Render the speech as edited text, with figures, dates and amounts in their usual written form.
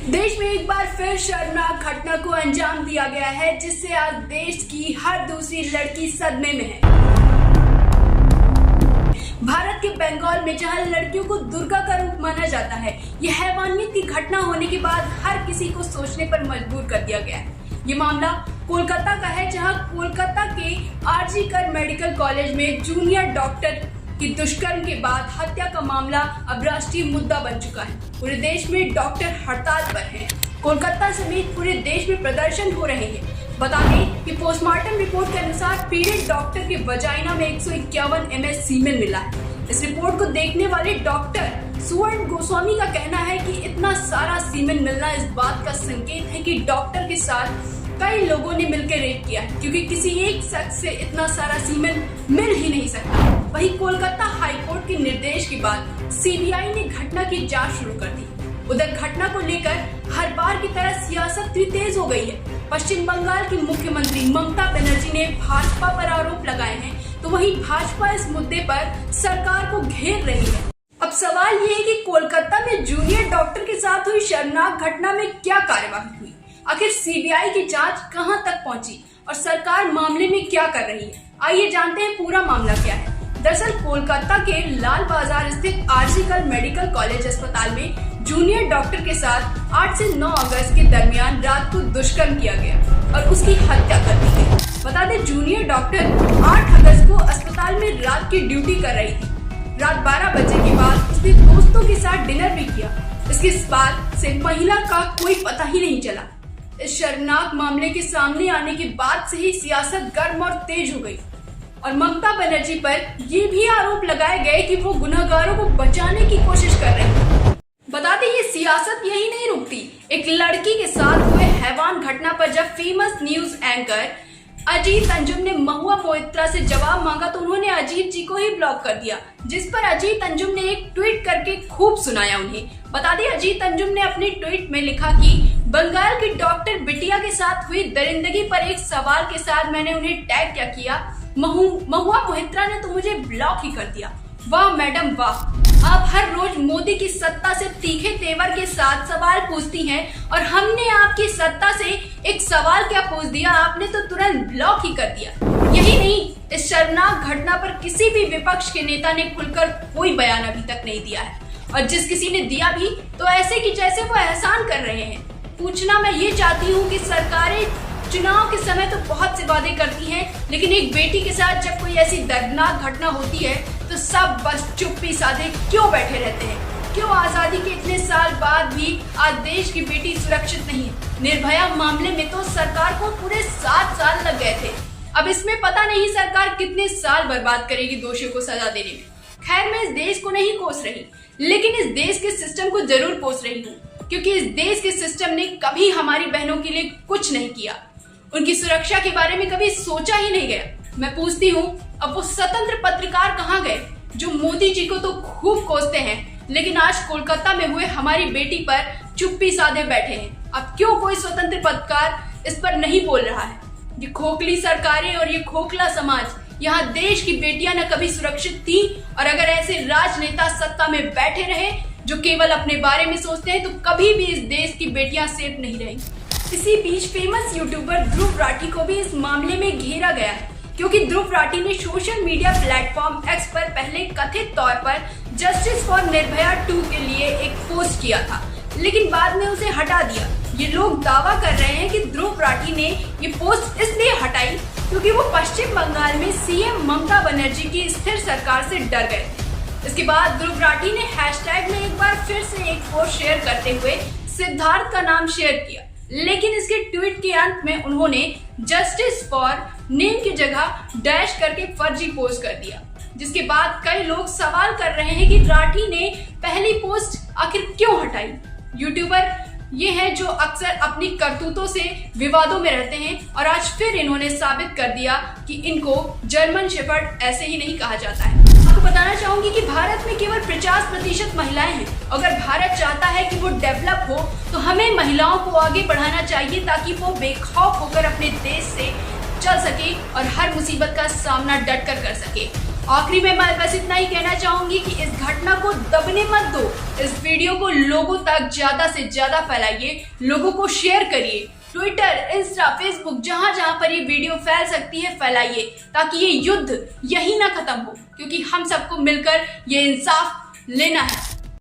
देश में एक बार फिर शर्मनाक घटना को अंजाम दिया गया है, जिससे आज देश की हर दूसरी लड़की सदमे में है। भारत के बंगाल में जहां लड़कियों को दुर्गा का रूप माना जाता है, यह हैवानियत की घटना होने के बाद हर किसी को सोचने पर मजबूर कर दिया गया है। ये मामला कोलकाता का है, जहां कोलकाता के आरजी कर मेडिकल कॉलेज में जूनियर डॉक्टर की दुष्कर्म के बाद हत्या का मामला अब राष्ट्रीय मुद्दा बन चुका है। पूरे देश में डॉक्टर हड़ताल पर हैं। कोलकाता समेत पूरे देश में प्रदर्शन हो रहे हैं। बता दें कि पोस्टमार्टम रिपोर्ट के अनुसार पीड़ित डॉक्टर के वजाइना में 151 ml सीमेन मिला है। इस रिपोर्ट को देखने वाले डॉक्टर सुवर्ण गोस्वामी का कहना है कि इतना सारा सीमेन मिलना इस बात का संकेत है कि डॉक्टर के साथ कई लोगों ने मिलकर रेप किया है, क्योंकि किसी एक शख्स से इतना सारा सीमेन मिल ही नहीं सकता। वहीं कोलकाता हाईकोर्ट के निर्देश के बाद सीबीआई ने घटना की जांच शुरू कर दी। उधर घटना को लेकर हर बार की तरह सियासत भी तेज हो गई है। पश्चिम बंगाल की मुख्यमंत्री ममता बनर्जी ने भाजपा पर आरोप लगाए हैं, तो वहीं भाजपा इस मुद्दे पर सरकार को घेर रही है। अब सवाल ये है कि कोलकाता में जूनियर डॉक्टर के साथ हुई शर्मनाक घटना में क्या कार्यवाही हुई, आखिर सीबीआई की जांच कहां तक पहुंची और सरकार मामले में क्या कर रही है। आइए जानते हैं पूरा मामला क्या है। दरअसल कोलकाता के लाल बाजार स्थित आरजी कर मेडिकल कॉलेज अस्पताल में जूनियर डॉक्टर के साथ 8 से 9 अगस्त के दरमियान रात को दुष्कर्म किया गया और उसकी हत्या कर दी गई। बता दें, जूनियर डॉक्टर 8 अगस्त को अस्पताल में रात की ड्यूटी कर रही थी। रात 12 बजे के बाद उसने दोस्तों के साथ डिनर भी किया। इसके बाद से महिला का कोई पता ही नहीं चला। इस शर्मनाक मामले के सामने आने के बाद से ही सियासत गर्म और तेज हो गई और ममता बनर्जी पर ये भी आरोप लगाए गए कि वो गुनहगारों को बचाने की कोशिश कर रही है। बता दें, ये सियासत यही नहीं रुकती। एक लड़की के साथ हुए हैवान घटना पर जब famous news anchor Ajit Anjum ने महुआ मोइत्रा से जवाब मांगा, तो उन्होंने अजीत जी को ही ब्लॉक कर दिया, जिस पर अजीत अंजुम ने एक ट्वीट करके खूब सुनाया उन्हें। बता दें, अजीत अंजुम ने अपने ट्वीट में लिखा कि बंगाल की डॉक्टर बिटिया के साथ हुई दरिंदगी पर एक सवाल के साथ मैंने उन्हें टैग क्या किया, महुआ मोहित्रा ने तो मुझे ब्लॉक ही कर दिया। वाह मैडम वाह, आप हर रोज मोदी की सत्ता से तीखे तेवर के साथ सवाल पूछती हैं और हमने आपकी सत्ता से एक सवाल क्या पूछ दिया, आपने तो तुरंत ब्लॉक ही कर दिया। यही नहीं, इस शर्मनाक घटना पर किसी भी विपक्ष के नेता ने खुलकर कोई बयान अभी तक नहीं दिया है और जिस किसी ने दिया भी तो ऐसे कि जैसे वो एहसान कर रहे हैं। पूछना मैं ये चाहती हूँ कि सरकारें चुनाव के समय तो बहुत से वादे करती हैं, लेकिन एक बेटी के साथ जब कोई ऐसी दर्दनाक घटना होती है तो सब बस चुप्पी साधे क्यों बैठे रहते हैं? क्यों आजादी के इतने साल बाद भी आज देश की बेटी सुरक्षित नहीं है? निर्भया मामले में तो सरकार को पूरे 7 साल लग गए थे। अब इसमें पता नहीं सरकार कितने साल बर्बाद करेगी दोषियों को सजा देने में। खैर, मैं इस देश को नहीं कोस रही, लेकिन इस देश के सिस्टम को जरूर कोस रही हूँ, क्योंकि इस देश के सिस्टम ने कभी हमारी बहनों के लिए कुछ नहीं किया। उनकी सुरक्षा के बारे में कभी सोचा ही नहीं गया। मैं पूछती हूँ, अब वो स्वतंत्र पत्रकार कहाँ गए जो मोदी जी को तो खूब कोसते हैं, लेकिन आज कोलकाता में हुए हमारी बेटी पर चुप्पी साधे बैठे हैं। अब क्यों कोई स्वतंत्र पत्रकार इस पर नहीं बोल रहा है? ये खोखली सरकारें और ये खोखला समाज, यहाँ देश की बेटियां न कभी सुरक्षित थी, और अगर ऐसे राजनेता सत्ता में बैठे रहे जो केवल अपने बारे में सोचते हैं, तो कभी भी इस देश की बेटियां सेफ नहीं रहेंगी। इसी बीच फेमस यूट्यूबर ध्रुव राठी को भी इस मामले में घेरा गया है, क्योंकि ध्रुव राठी ने सोशल मीडिया प्लेटफॉर्म एक्स पर पहले कथित तौर पर जस्टिस फॉर निर्भया 2 के लिए एक पोस्ट किया था, लेकिन बाद में उसे हटा दिया। ये लोग दावा कर रहे हैं कि ध्रुव राठी ने ये पोस्ट इसलिए हटाई क्योंकि वो पश्चिम बंगाल में सीएम ममता बनर्जी की स्थिर सरकार से डर गए थे। इसके बाद ध्रुव राठी ने हैशटैग में एक बार फिर से एक पोस्ट शेयर करते हुए सिद्धार्थ का नाम शेयर किया, लेकिन इसके ट्वीट के अंत में उन्होंने जस्टिस फॉर नेम की जगह डैश करके फर्जी पोस्ट कर दिया, जिसके बाद कई लोग सवाल कर रहे हैं कि राठी ने पहली पोस्ट आखिर क्यों हटाई। यूट्यूबर ये हैं जो अक्सर अपनी करतूतों से विवादों में रहते हैं, और आज फिर इन्होंने साबित कर दिया कि इनको जर्मन शेफर्ड ऐसे ही नहीं कहा जाता है। आपको बताना चाहूंगी कि भारत में केवल 50% महिलाएं हैं। अगर भारत चाहता है कि वो डेवलप हो, तो हमें महिलाओं को आगे बढ़ाना चाहिए, ताकि वो बेखौफ होकर अपने देश से चल सके और हर मुसीबत का सामना डट कर सके। आखिरी में मैं बस इतना ही कहना चाहूंगी कि इस घटना को दबने मत दो। इस वीडियो को लोगों तक ज्यादा से ज्यादा फैलाइए, लोगों को शेयर करिए। ट्विटर, इंस्टा, फेसबुक, जहां जहां पर ये वीडियो फैल सकती है फैलाइए, ताकि ये युद्ध यही ना खत्म हो, क्योंकि हम सबको मिलकर ये इंसाफ लेना है।